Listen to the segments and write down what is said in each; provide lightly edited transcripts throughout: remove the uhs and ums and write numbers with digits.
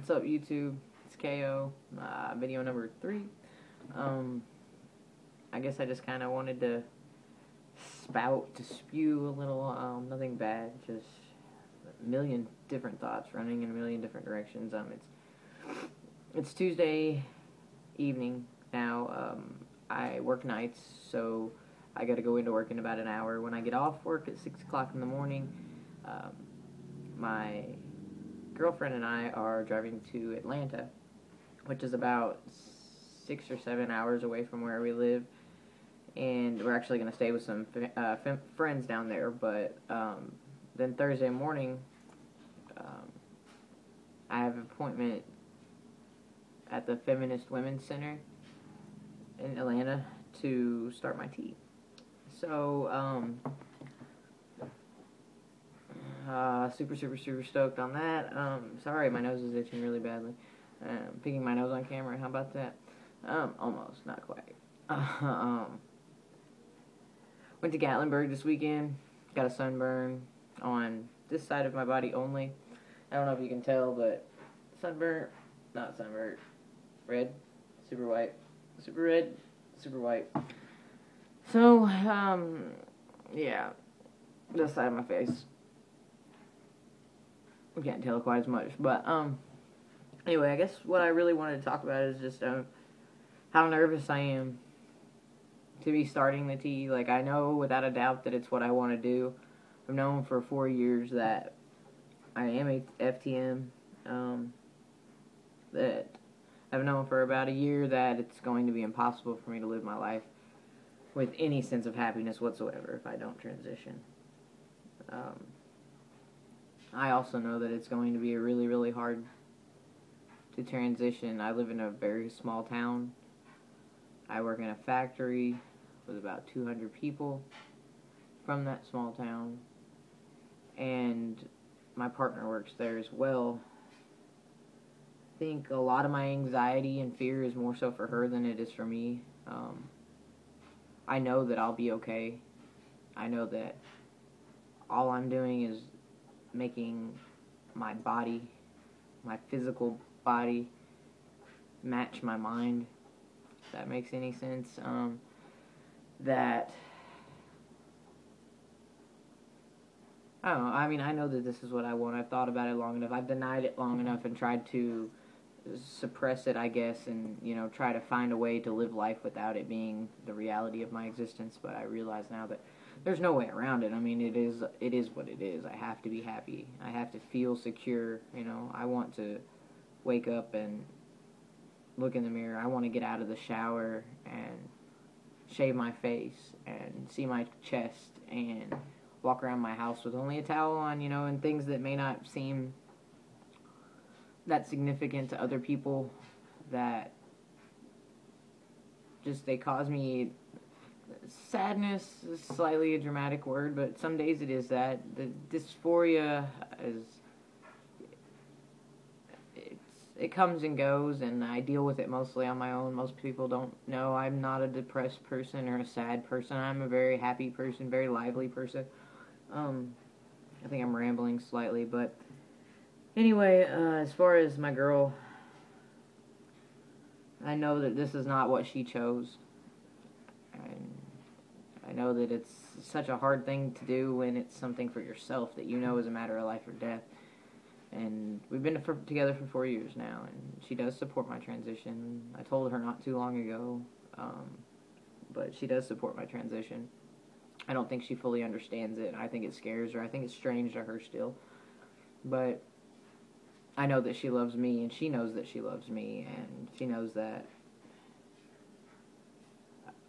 What's up, YouTube? It's KO, video number 3. I guess I just kind of wanted to spew a little, nothing bad, just a million different thoughts running in a million different directions. It's Tuesday evening now. I work nights, so I got to go into work in about an hour. When I get off work at 6 o'clock in the morning, my girlfriend and I are driving to Atlanta, which is about 6 or 7 hours away from where we live, and we're actually going to stay with some friends down there. But then Thursday morning, I have an appointment at the Feminist Women's Center in Atlanta to start my tea. So, super stoked on that. Sorry, my nose is itching really badly. Picking my nose on camera, how about that? Almost, not quite. Went to Gatlinburg this weekend, got a sunburn on this side of my body only. I don't know if you can tell, but not sunburnt, red, super white, super red, super white. So, yeah, this side of my face. We can't tell quite as much, but, anyway, I guess what I really wanted to talk about is just, how nervous I am to be starting the tea. Like, I know without a doubt that it's what I want to do. I've known for 4 years that I am a FTM, that I've known for about a year that it's going to be impossible for me to live my life with any sense of happiness whatsoever if I don't transition. I also know that it's going to be really hard to transition. I live in a very small town. I work in a factory with about 200 people from that small town, and my partner works there as well. I think a lot of my anxiety and fear is more so for her than it is for me. I know that I'll be okay. I know that all I'm doing is making my body, my physical body, match my mind, if that makes any sense. That, I don't know, I mean, I know that this is what I want. I've thought about it long enough. I've denied it long enough and tried to suppress it, I guess, and, try to find a way to live life without it being the reality of my existence. But I realize now that there's no way around it. I mean, it is what it is. I have to be happy. I have to feel secure. I want to wake up and look in the mirror. I want to get out of the shower and shave my face and see my chest and walk around my house with only a towel on, and things that may not seem that significant to other people, that just, they cause me sadness. Is slightly a dramatic word, but some days it is that. The dysphoria it comes and goes, and I deal with it mostly on my own. Most people don't know I'm not a depressed person or a sad person. I'm a very happy person, very lively person. I think I'm rambling slightly, but anyway, as far as my girl, I know that this is not what she chose. And I know that it's such a hard thing to do when it's something for yourself that is a matter of life or death. And we've been together for 4 years now, and she does support my transition. I told her not too long ago, but she does support my transition. I don't think she fully understands it. I think it scares her. I think it's strange to her still. But I know that she loves me, and she knows that she loves me, and she knows that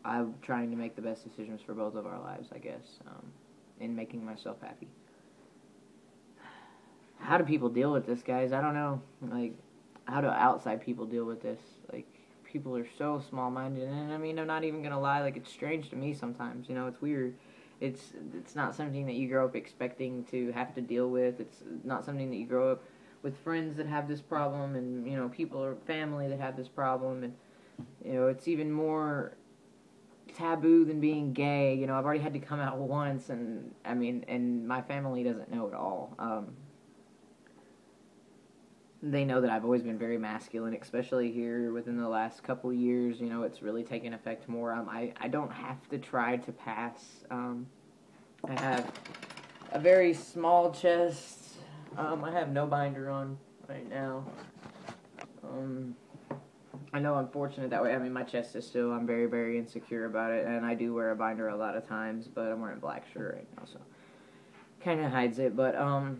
I'm trying to make the best decisions for both of our lives, I guess, in making myself happy. How do people deal with this, guys? I don't know. Like, how do outside people deal with this? Like, people are so small-minded, and I mean, I'm not even gonna lie, like, it's strange to me sometimes, it's weird. It's not something that you grow up expecting to have to deal with. It's not something that you grow up with friends that have this problem, and, people or family that have this problem, and, it's even more taboo than being gay. I've already had to come out once, and, I mean, and my family doesn't know at all. they know that I've always been very masculine, especially here within the last couple years. You know, it's really taken effect more. I don't have to try to pass. I have a very small chest. I have no binder on right now. I know I'm fortunate that way. I mean, my chest is still, I'm very, very insecure about it, and I do wear a binder a lot of times, but I'm wearing a black shirt right now, so kind of hides it, but, I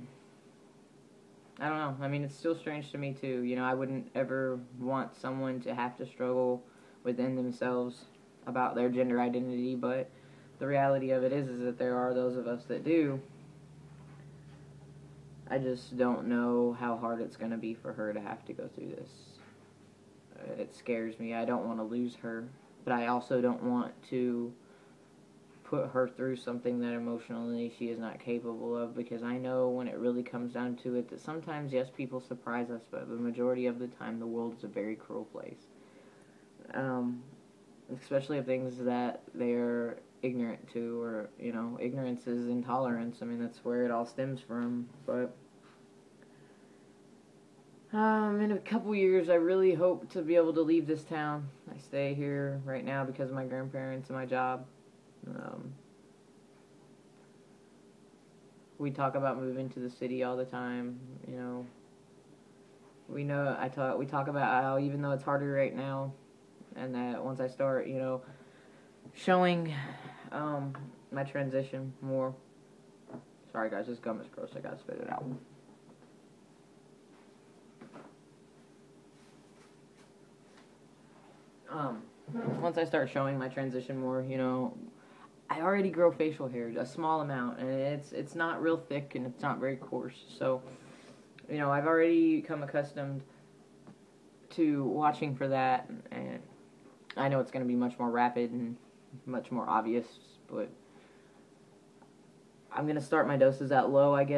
don't know. I mean, it's still strange to me, too. You know, I wouldn't ever want someone to have to struggle within themselves about their gender identity, but the reality of it is that there are those of us that do. I just don't know how hard it's going to be for her to have to go through this. It scares me. I don't want to lose her, but I also don't want to put her through something that emotionally she is not capable of, because I know when it really comes down to it that sometimes, yes, people surprise us, but the majority of the time the world is a very cruel place. Especially of things that they're ignorant to, or, you know, ignorance is intolerance. I mean, that's where it all stems from, but in a couple years, I really hope to be able to leave this town. I stay here right now because of my grandparents and my job. We talk about moving to the city all the time, you know. We talk about how even though it's harder right now, and that once I start, you know, showing my transition more. Sorry guys, this gum is gross, I gotta spit it out. Once I start showing my transition more, you know, I already grow facial hair, a small amount, and it's not real thick and it's not very coarse. So, you know, I've already become accustomed to watching for that, and I know it's going to be much more rapid and much more obvious, but I'm going to start my doses out low, I guess.